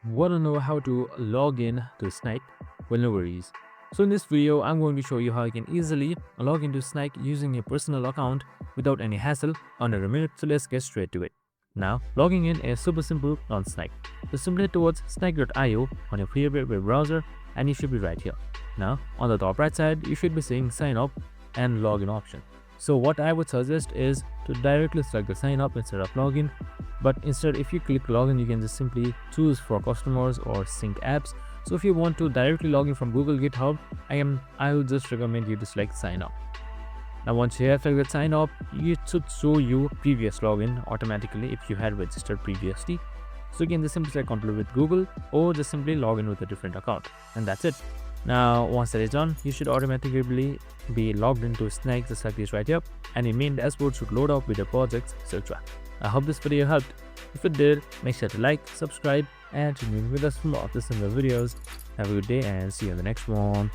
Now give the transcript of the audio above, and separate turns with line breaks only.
Want to know how to log in to Snyk? Well, no worries. So in this video, I'm going to show you how you can easily log into Snyk using your personal account without any hassle under a minute. So let's get straight to it. Now, logging in is super simple on Snyk. So simply head towards snyk.io on your favorite web browser and you should be right here. Now, on the top right side, you should be seeing sign up and login option. So what I would suggest is to directly select the sign up instead of login. But instead, if you click login, you can just simply choose for customers or sync apps. So if you want to directly log in from Google GitHub, I would just recommend you to select sign up. Now once you have selected sign up, it should show you previous login automatically if you had registered previously. So you can just simply select continue with Google or just simply log in with a different account, and that's it. Now once that is done, you should automatically be logged into Snyk, just like this right here, and your main dashboard should load up with your projects, etc. I hope this video helped. If it did, make sure to like, subscribe, and tune in with us for more of the similar videos. Have a good day and see you in the next one.